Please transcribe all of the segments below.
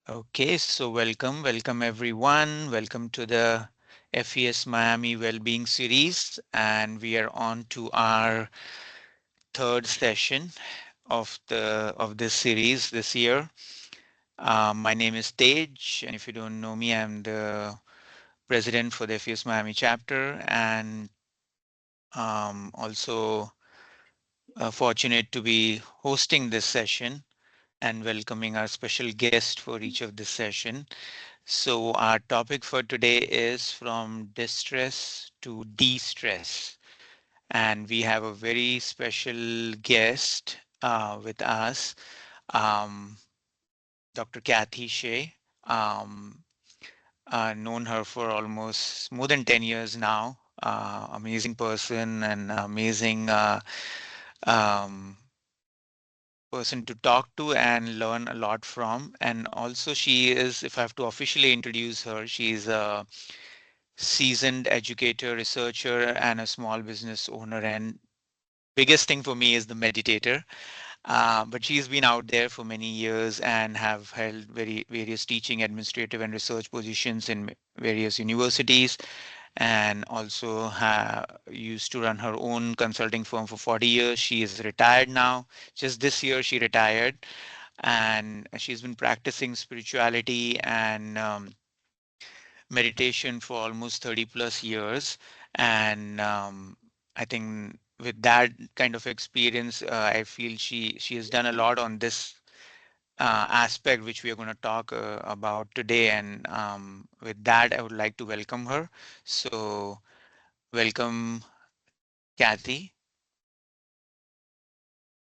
Okay, so welcome everyone. Welcome to the FES Miami Wellbeing Series, and we are on to our third session of this series this year. My name is Tej, and if you don't know me, I'm the president for the FES Miami chapter, and also fortunate to be hosting this session and welcoming our special guest for each of this session. So our topic for today is from distress to de-stress. And we have a very special guest with us, um, Dr. Kathy Shea. Um, known her for almost more than 10 years now. Amazing person and amazing um, person to talk to and learn a lot from. And also, she is, if I have to officially introduce her, she's a seasoned educator, researcher, and a small business owner. And biggest thing for me is the meditator. But she's been out there for many years and have held various teaching, administrative, and research positions in various universities, and also used to run her own consulting firm for 40 years. She is retired now. Just this year, she retired, and she's been practicing spirituality and meditation for almost 30 plus years. And I think with that kind of experience, I feel she has done a lot on this aspect, which we are going to talk about today. And with that, I would like to welcome her. So, welcome, Kathy.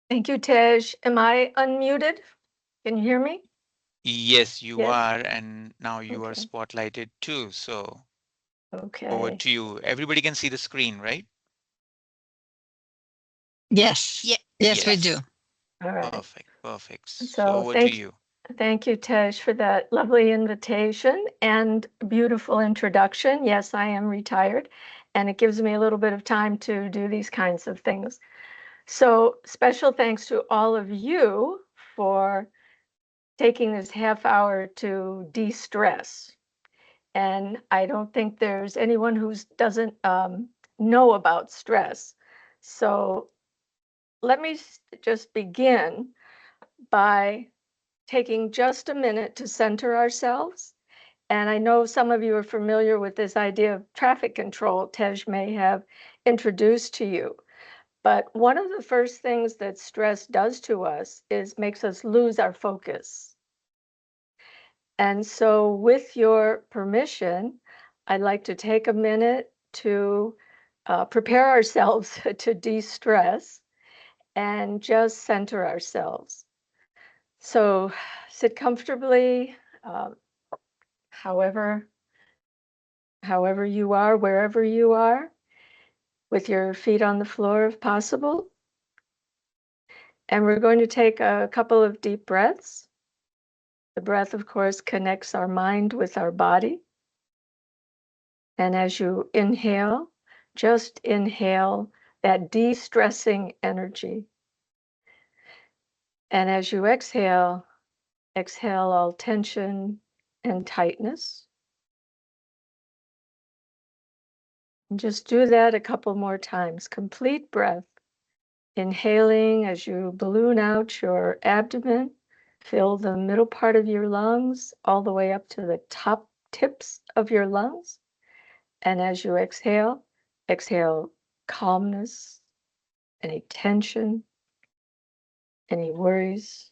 Thank you, Tej. Am I unmuted? Can you hear me? Yes, you Yes. are, and now you are Okay. spotlighted too. So, over Okay. to you. Everybody can see the screen, right? Yes, Yeah. yes, we do. Yes. All right. Perfect. Perfect. So, So over to you. thank you, Tej, for that lovely invitation and beautiful introduction. Yes, I am retired, and it gives me a little bit of time to do these kinds of things. So special thanks to all of you for taking this half hour to de-stress. And I don't think there's anyone who doesn't know about stress. So let me just begin by taking just a minute to center ourselves. And I know some of you are familiar with this idea of traffic control Tej may have introduced to you. But one of the first things that stress does to us is makes us lose our focus. And so, with your permission, I'd like to take a minute to prepare ourselves to de stress and just center ourselves. So, sit comfortably, uh, however, however you are, wherever you are, with your feet on the floor if possible. And we're going to take a couple of deep breaths. The breath, of course, connects our mind with our body. And as you inhale, just inhale that de-stressing energy. And as you exhale, exhale all tension and tightness. And just do that a couple more times. Complete breath. Inhaling as you balloon out your abdomen, fill the middle part of your lungs all the way up to the top tips of your lungs. And as you exhale, exhale calmness, any tension, any worries.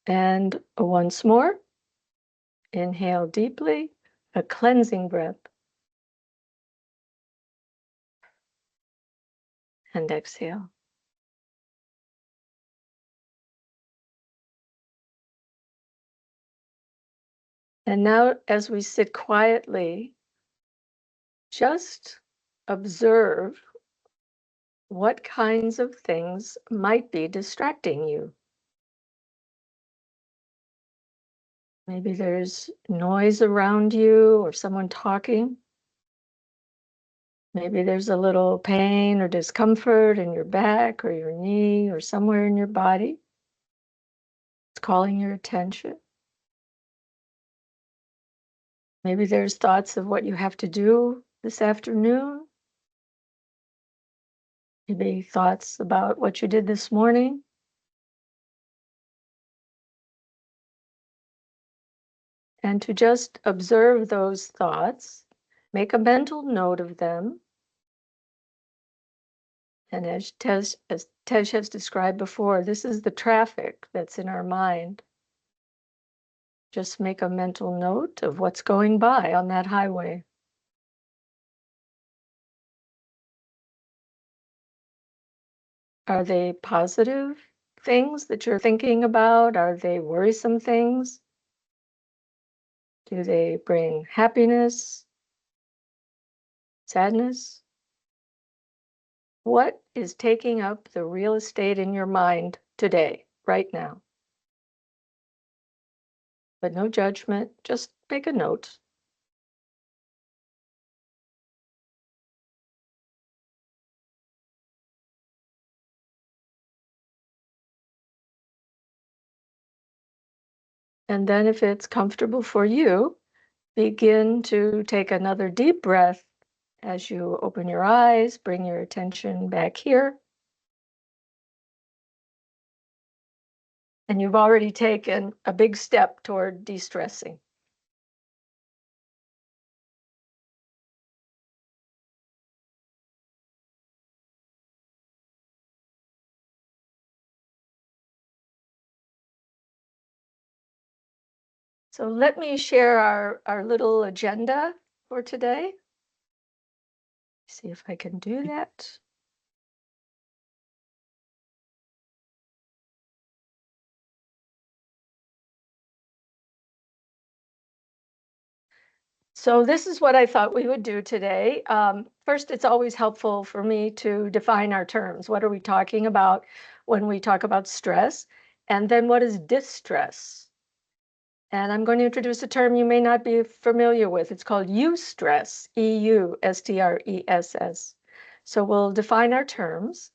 And once more, inhale deeply, a cleansing breath, and exhale. And now, as we sit quietly, just observe what kinds of things might be distracting you. Maybe there's noise around you or someone talking. Maybe there's a little pain or discomfort in your back or your knee or somewhere in your body. It's calling your attention. Maybe there's thoughts of what you have to do this afternoon. Maybe thoughts about what you did this morning. And to just observe those thoughts, make a mental note of them. And as Tej has described before, this is the traffic that's in our mind. Just make a mental note of what's going by on that highway. Are they positive things that you're thinking about? Are they worrisome things? Do they bring happiness, sadness? What is taking up the real estate in your mind today, right now? But no judgment, just make a note. And then if it's comfortable for you, begin to take another deep breath as you open your eyes, bring your attention back here. And you've already taken a big step toward de-stressing. So let me share our little agenda for today. See if I can do that. So this is what I thought we would do today. First, it's always helpful for me to define our terms. What are we talking about when we talk about stress? And then what is distress? And I'm going to introduce a term you may not be familiar with. It's called eustress, E-U-S-T-R-E-S-S. So we'll define our terms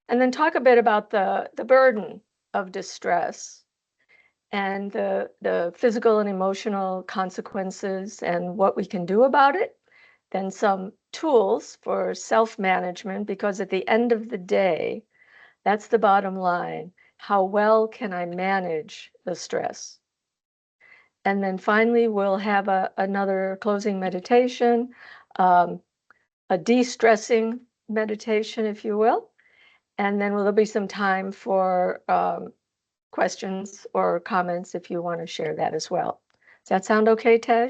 and then talk a bit about the burden of distress and the physical and emotional consequences and what we can do about it. Then some tools for self-management, because at the end of the day, that's the bottom line. How well can I manage the stress? And then finally, we'll have another closing meditation, um, a de-stressing meditation, if you will. And then there'll be some time for questions or comments if you want to share that as well. Does that sound okay, Tej?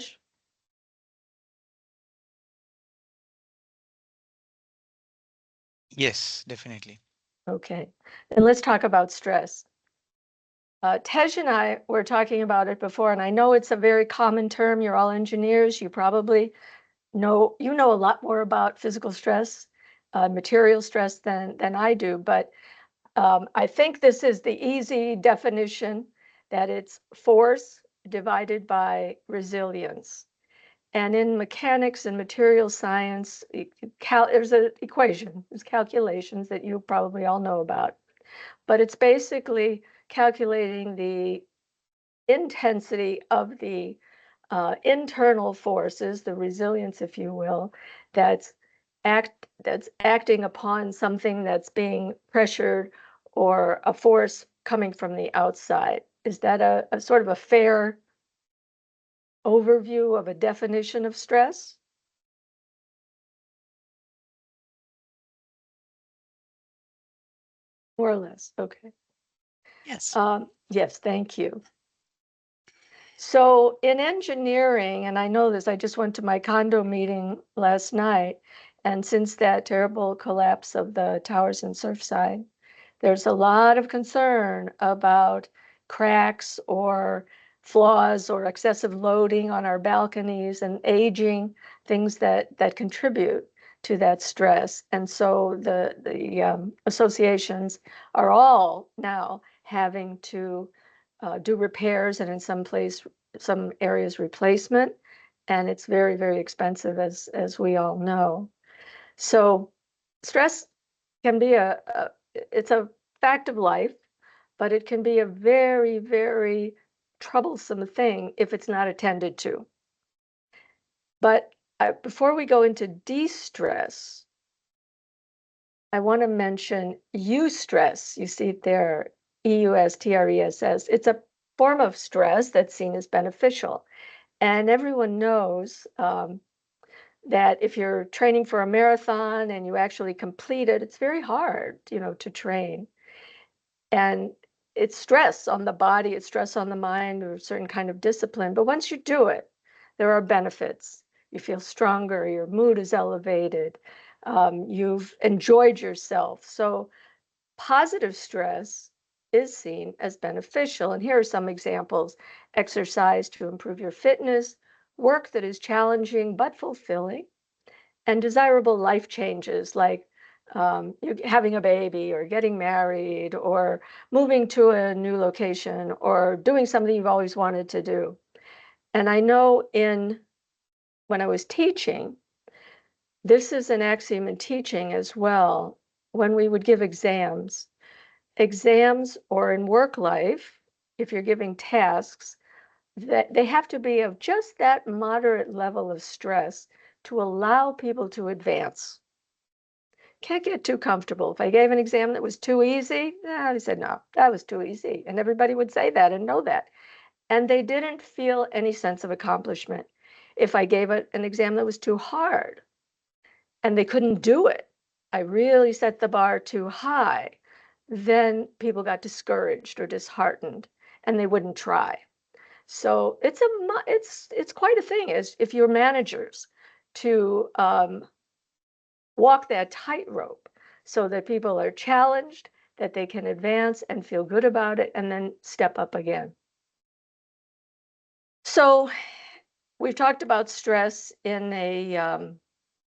Yes, definitely. Okay. Then let's talk about stress. Tej and I were talking about it before, and I know it's a very common term. You're all engineers. You probably know a lot more about physical stress, material stress than I do. But I think this is the easy definition that it's force divided by resilience. And in mechanics and material science, there's an equation, there's calculations that you probably all know about. But it's basically calculating the intensity of the internal forces, the resilience, if you will, that's that's acting upon something that's being pressured or a force coming from the outside. Is that a sort of a fair overview of a definition of stress? More or less. Okay. Yes. Yes, thank you. So in engineering, and I know this, I just went to my condo meeting last night, and since that terrible collapse of the towers in Surfside, there's a lot of concern about cracks or flaws or excessive loading on our balconies and aging, things that contribute to that stress. And so the associations are all now having to do repairs and in some areas replacement, and it's very, very expensive as we all know. So stress can be it's a fact of life, but it can be a very, very troublesome thing if it's not attended to. But before we go into de-stress, I want to mention eustress. You see it there, EUSTRESS. It's a form of stress that's seen as beneficial. And everyone knows that if you're training for a marathon and you actually complete it, it's very hard, to train. And it's stress on the body, it's stress on the mind, or a certain kind of discipline. But once you do it, there are benefits. You feel stronger, your mood is elevated, you've enjoyed yourself. So positive stress is seen as beneficial. And here are some examples: exercise to improve your fitness, work that is challenging but fulfilling, and desirable life changes like you having a baby or getting married or moving to a new location or doing something you've always wanted to do. And I know when I was teaching, this is an axiom in teaching as well. When we would give exams or in work life, if you're giving tasks, that they have to be of just that moderate level of stress to allow people to advance. Can't get too comfortable. If I gave an exam that was too easy, I said, no, that was too easy. And everybody would say that and know that. And they didn't feel any sense of accomplishment. If I gave an exam that was too hard and they couldn't do it, I really set the bar too high, then people got discouraged or disheartened and they wouldn't try. So it's quite a thing as if you're managers to walk that tightrope so that people are challenged, that they can advance and feel good about it, and then step up again. So we've talked about stress in a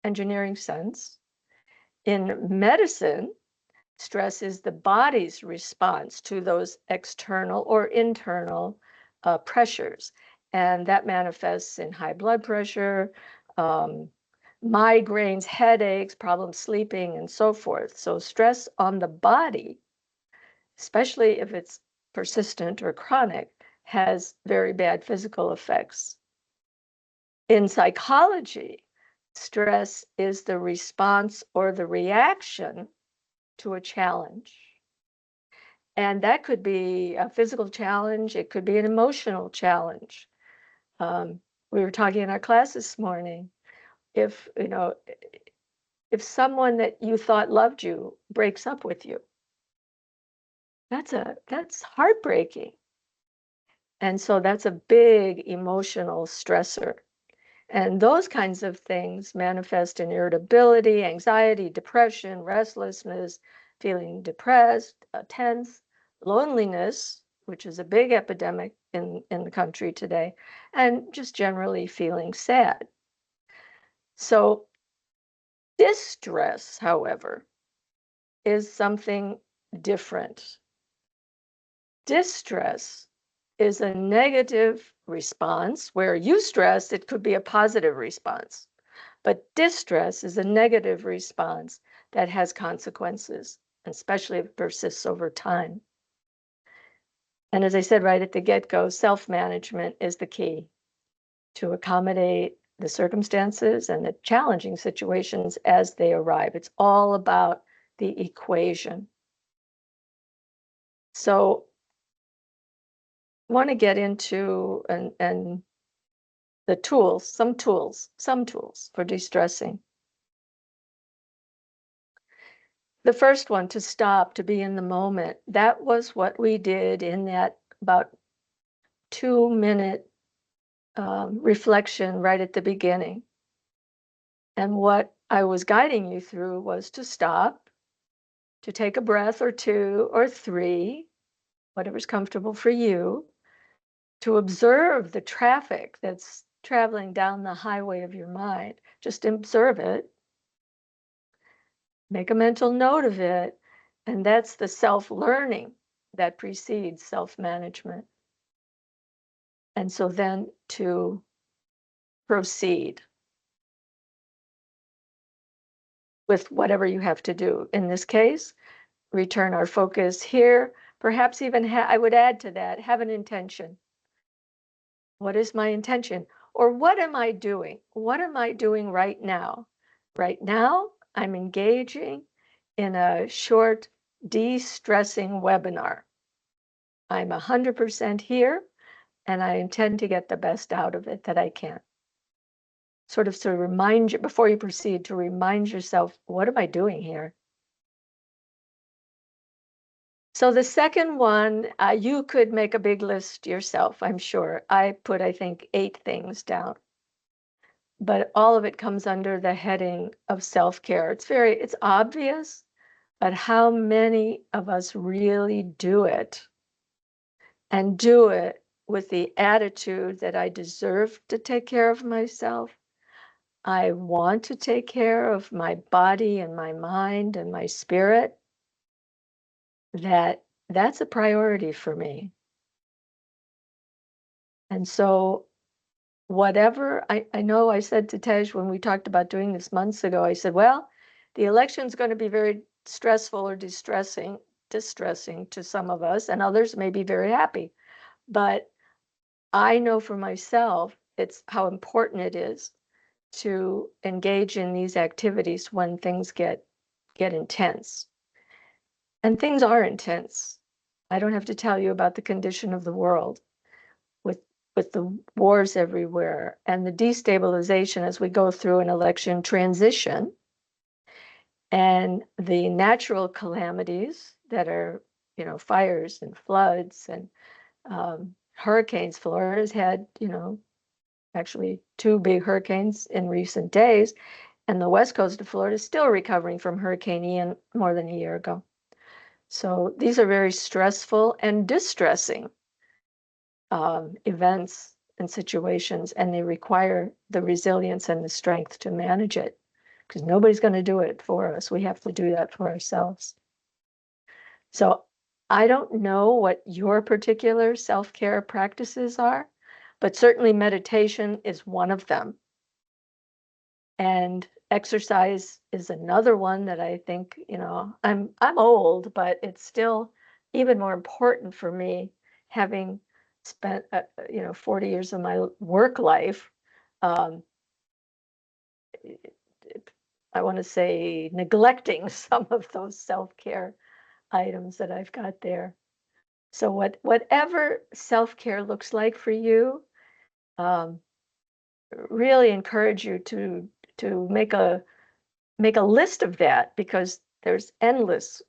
engineering sense. In medicine, stress is the body's response to those external or internal pressures, and that manifests in high blood pressure, um, migraines, headaches, problems sleeping, and so forth. So stress on the body, especially if it's persistent or chronic, has very bad physical effects. In psychology, stress is the response or the reaction to a challenge. And that could be a physical challenge, it could be an emotional challenge. We were talking in our class this morning. If someone that you thought loved you breaks up with you, that's heartbreaking. And so that's a big emotional stressor. And those kinds of things manifest in irritability, anxiety, depression, restlessness, feeling depressed, tense, loneliness, which is a big epidemic in the country today, and just generally feeling sad. So distress, however, is something different. Distress is a negative response where eustress, it could be a positive response. But distress is a negative response that has consequences, especially if it persists over time. And as I said right at the get-go, self-management is the key to accommodate the circumstances and the challenging situations as they arrive. It's all about the equation. So I want to get into and the tools, some tools for de-stressing. The first one, to stop, to be in the moment. That was what we did in that about 2-minute reflection right at the beginning. And what I was guiding you through was to stop, to take a breath or two or three, whatever's comfortable for you, to observe the traffic that's traveling down the highway of your mind. Just observe it, make a mental note of it, and that's the self-learning that precedes self-management. And so then to proceed. with whatever you have to do. In this case, return our focus here. Perhaps even I would add to that, have an intention. What is my intention? Or what am I doing? What am I doing right now? Right now, I'm engaging in a short de-stressing webinar. I'm 100% here, and I intend to get the best out of it that I can. Sort of to remind you, before you proceed, to remind yourself, what am I doing here? So the second one, you could make a big list yourself, I'm sure. I put, I think, 8 things down. But all of it comes under the heading of self-care. It's obvious, but how many of us really do it and do it with the attitude that I deserve to take care of myself? I want to take care of my body and my mind and my spirit. That's a priority for me. And so whatever I know I said to Tej when we talked about doing this months ago, I said, well, the election's going to be very stressful or distressing to some of us, and others may be very happy. But I know for myself, it's how important it is to engage in these activities when things get intense. And things are intense. I don't have to tell you about the condition of the world with with the wars everywhere and the destabilization as we go through an election transition and the natural calamities that are, fires and floods and hurricanes. Florida's had, actually 2 big hurricanes in recent days, and the west coast of Florida is still recovering from Hurricane Ian more than a year ago. So these are very stressful and distressing events and situations, and they require the resilience and the strength to manage it because nobody's going to do it for us. We have to do that for ourselves. So I don't know what your particular self-care practices are, but certainly meditation is one of them. And exercise is another one that I think, I'm old, but it's still even more important for me, having spent 40 years of my work life, um, I want to say neglecting some of those self-care items that I've got there. So whatever self-care looks like for you, um, really encourage you to make a list of that because there's endless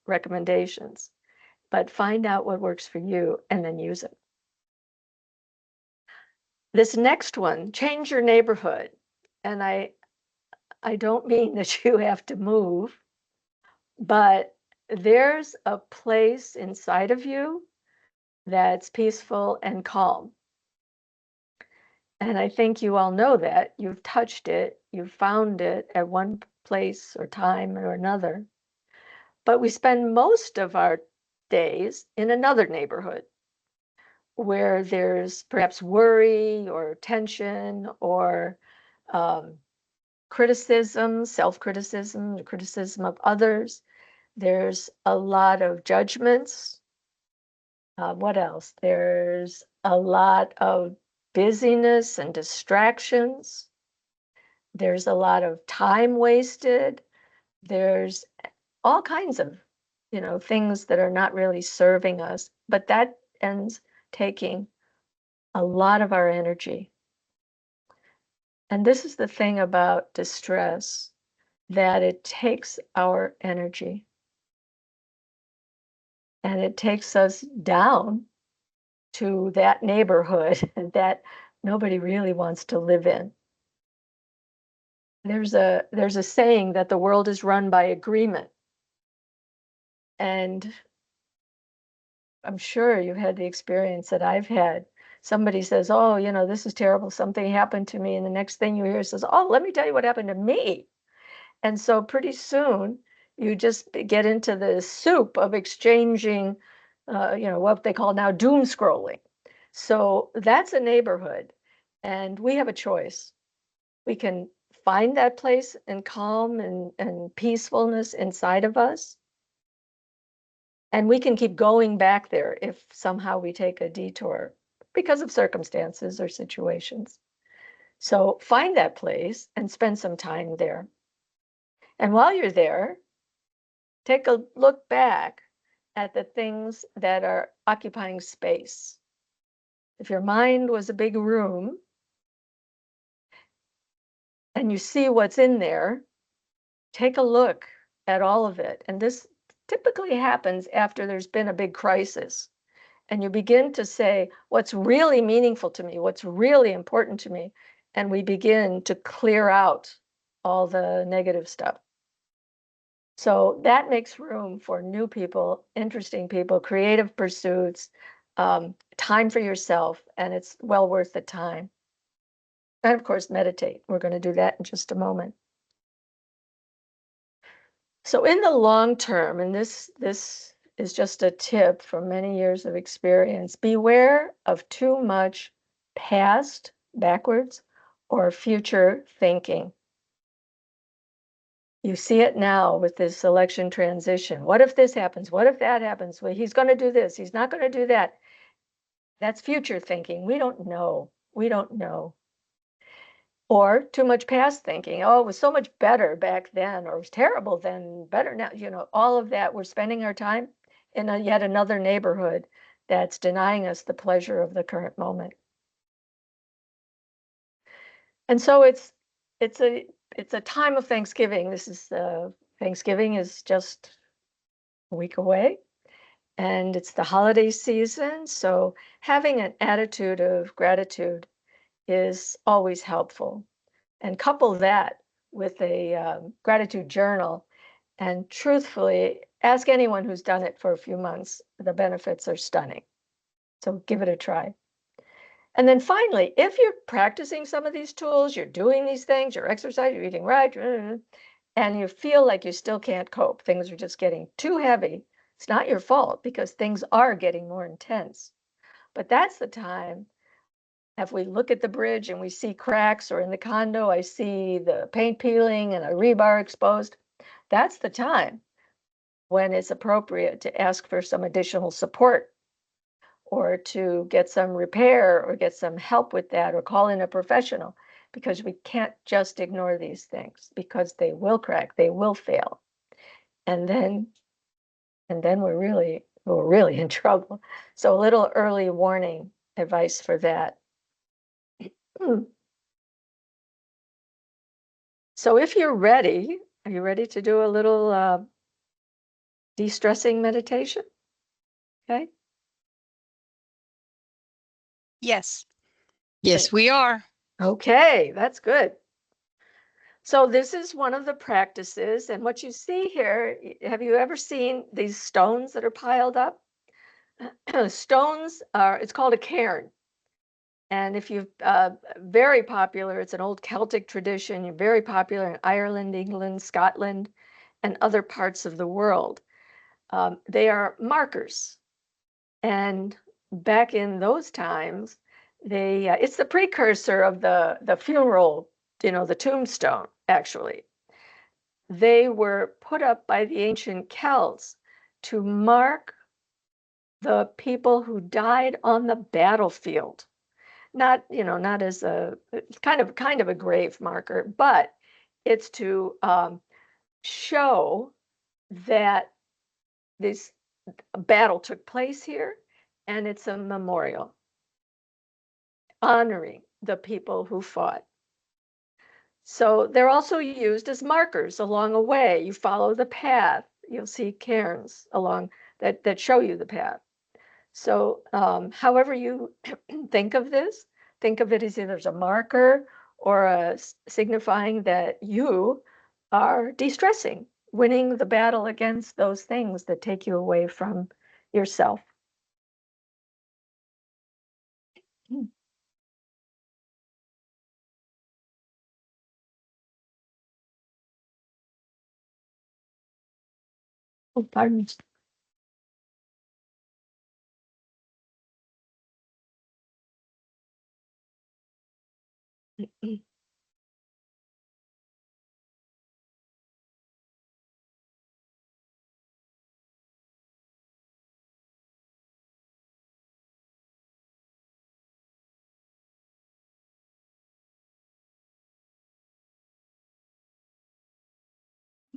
recommendations, but find out what works for you and then use it. This next one, change your neighborhood. And I don't mean that you have to move, but there's a place inside of you that's peaceful and calm. And I think you all know that. You've touched it, you've found it at one place or time or another. But we spend most of our days in another neighborhood where there's perhaps worry or tension or um, criticism, self-criticism, criticism of others. There's a lot of judgments. What else? There's a lot of busyness and distractions. There's a lot of time wasted. There's all kinds of, things that are not really serving us, but that ends taking a lot of our energy. And this is the thing about distress, that it takes our energy and it takes us down to that neighborhood that nobody really wants to live in. There's a saying that the world is run by agreement. And I'm sure you've had the experience that I've had. Somebody says, oh, this is terrible. Something happened to me. And the next thing you hear says, oh, let me tell you what happened to me. And so pretty soon you just get into the soup of exchanging, what they call now doom scrolling. So that's a neighborhood. And we have a choice. We can find that place and calm and peacefulness inside of us. And we can keep going back there if somehow we take a detour because of circumstances or situations. So find that place and spend some time there. And while you're there, take a look back at the things that are occupying space. If your mind was a big room and you see what's in there, take a look at all of it. And this typically happens after there's been a big crisis. And you begin to say, what's really meaningful to me? What's really important to me? And we begin to clear out all the negative stuff. So that makes room for new people, interesting people, creative pursuits, time for yourself, and it's well worth the time. And of course, meditate. We're going to do that in just a moment. So in the long term, and this is just a tip from many years of experience, beware of too much past, backwards, or future thinking. You see it now with this election transition. What if this happens? What if that happens? Well, he's going to do this. He's not going to do that. That's future thinking. We don't know. We don't know. Or too much past thinking. Oh, it was so much better back then, or it was terrible then, better now. All of that. We're spending our time in yet another neighborhood that's denying us the pleasure of the current moment. And so it's a time of Thanksgiving. Thanksgiving is just a week away. And it's the holiday season, so having an attitude of gratitude is always helpful. And couple that with a gratitude journal, and truthfully, ask anyone who's done it for a few months. The benefits are stunning. So give it a try. And then finally, if you're practicing some of these tools, you're doing these things, you're exercising, you're eating right, and you feel like you still can't cope, things are just getting too heavy, it's not your fault because things are getting more intense. But that's the time, if we look at the bridge and we see cracks, or in the condo, I see the paint peeling and a rebar exposed, that's the time when it's appropriate to ask for some additional support or to get some repair or get some help with that or call in a professional, because we can't just ignore these things because they will crack, they will fail. And then we're really in trouble. So a little early warning advice for that. So if you're ready, are you ready to do a little de-stressing meditation? Okay. Yes. Great. Yes, we are. Okay, that's good. So this is one of the practices, and what you see here, have you ever seen these stones that are piled up? Stones are, it's called a cairn. And if you've very popular, it's an old Celtic tradition, very popular in Ireland, England, Scotland, and other parts of the world. They are markers. And back in those times, it's the precursor of the funeral, the tombstone, actually. They were put up by the ancient Celts to mark the people who died on the battlefield. Not as it's kind of a grave marker, but it's to show that this battle took place here, and it's a memorial honoring the people who fought. So they're also used as markers along a way. You follow the path, you'll see cairns along that show you the path. So however you think of this, think of it as either as a marker or signifying that you are de-stressing, winning the battle against those things that take you away from yourself. Hmm. Oh, pardon me.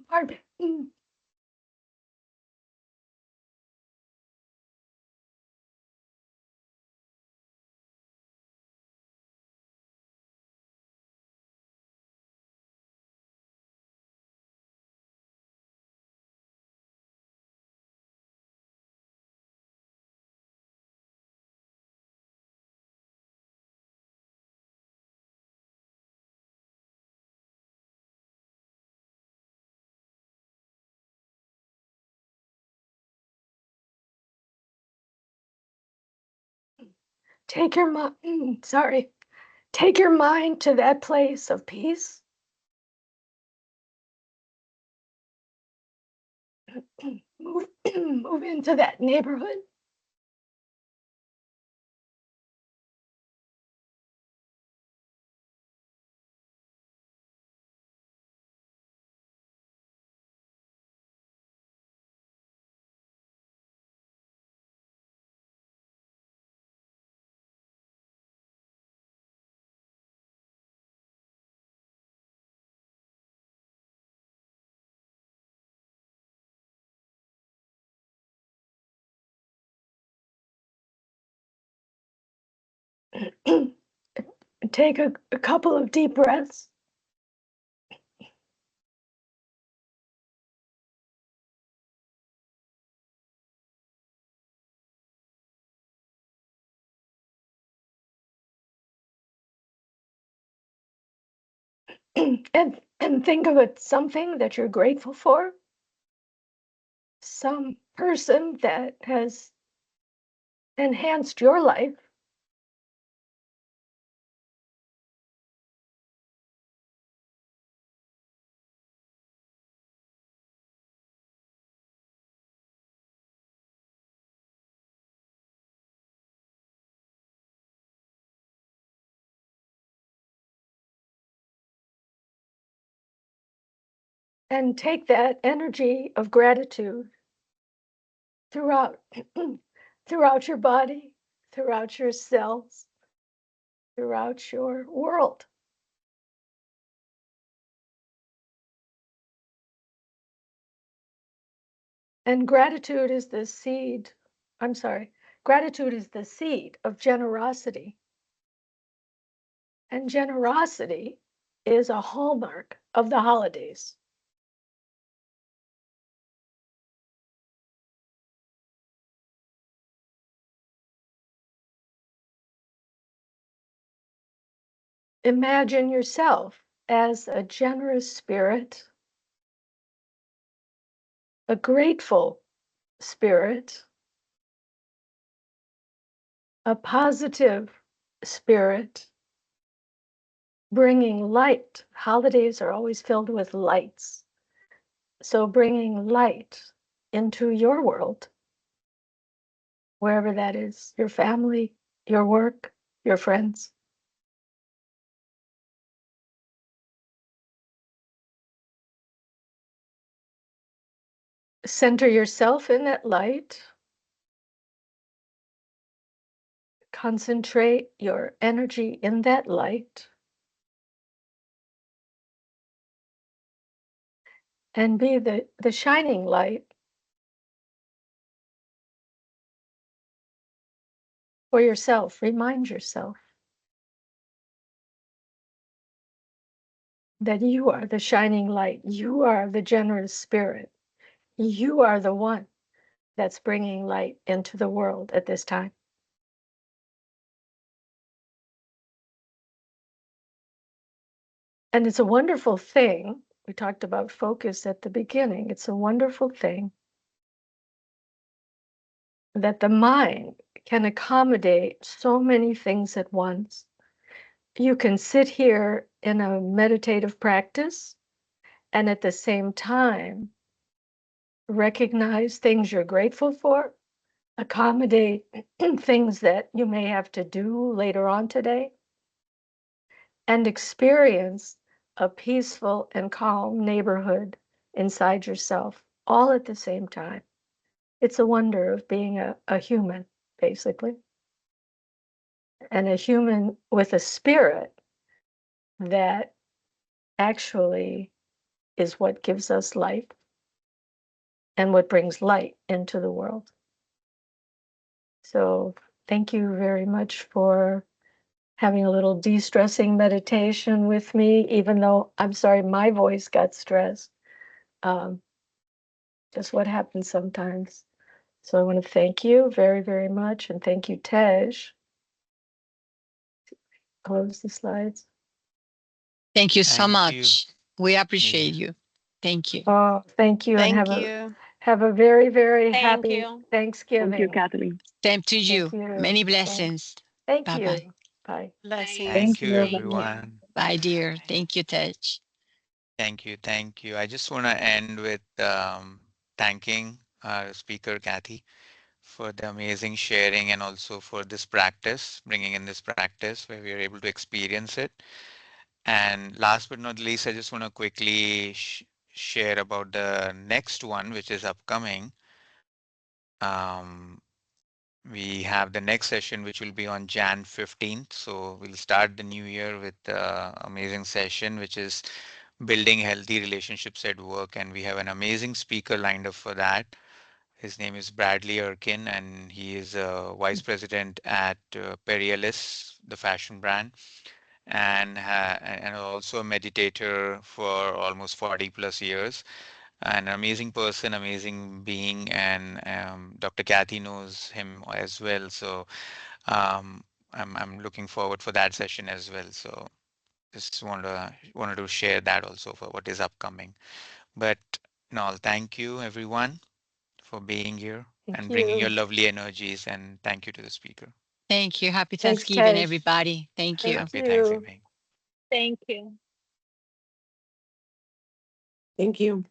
Pardon me. Take your mind, sorry. Take your mind to that place of peace. Move, move into that neighborhood and take a couple of deep breaths and think of it something that you're grateful for, some person that has enhanced your life, and take that energy of gratitude throughout throughout your body, throughout your cells, throughout your world. And gratitude is the seed. I'm sorry. Gratitude is the seed of generosity. And generosity is a hallmark of the holidays. Imagine yourself as a generous spirit, a grateful spirit, a positive spirit, bringing light. Holidays are always filled with lights. So bringing light into your world, wherever that is, your family, your work, your friends. Center yourself in that light. Concentrate your energy in that light and be the shining light for yourself. Remind yourself that you are the shining light. You are the generous spirit. You are the one that's bringing light into the world at this time. And it's a wonderful thing. We talked about focus at the beginning. It's a wonderful thing that the mind can accommodate so many things at once. You can sit here in a meditative practice and at the same time recognize things you're grateful for, accommodate things that you may have to do later on today, and experience a peaceful and calm neighborhood inside yourself all at the same time. It's a wonder of being a human, basically, and a human with a spirit that actually is what gives us life and what brings light into the world. So thank you very much for having a little de-stressing meditation with me, even though I'm sorry my voice got stressed. Um, just what happens sometimes. So I want to thank you very, very much. And thank you, Tej. Close the slides. Thank you so Thank you. much. We Yeah. appreciate you. Thank you. Oh, thank you, and Thank you. have a very, very Thank happy you. Thank you, Thanksgiving. Kathleen. Same to Thank you. you. Many Thank, blessings. thank Bye bye. you. Bye. Blessings. Thank Thank you, you. Thank you. everyone. Bye, dear. Thank you, Tej. Thank you. Thank you. I just want to end with thanking our speaker, Kathy, for the amazing sharing and also for this practice, bringing in this practice where we are able to experience it. And last but not least, I just want to quickly share about the next one, which is upcoming. Um, we have the next session, which will be on Jan 15th. So we'll start the new year with the amazing session, which is building healthy relationships at work. And we have an amazing speaker lined up for that. His name is Bradley Erkin, and he is a vice president at Perielis, the fashion brand, and also a meditator for almost 40 plus years. An amazing person, amazing being, and Dr. Kathy knows him as well. So um, I'm looking forward for that session as well. So just wanted to share that also for what is upcoming. But no, thank you everyone for being here Thank and bringing your you. lovely energies, and thank you to the speaker. Thank you. Happy Thanks, Thanksgiving, Tej. everybody. Thank you. Thank Happy you. Thanksgiving. Thank you. Thank you.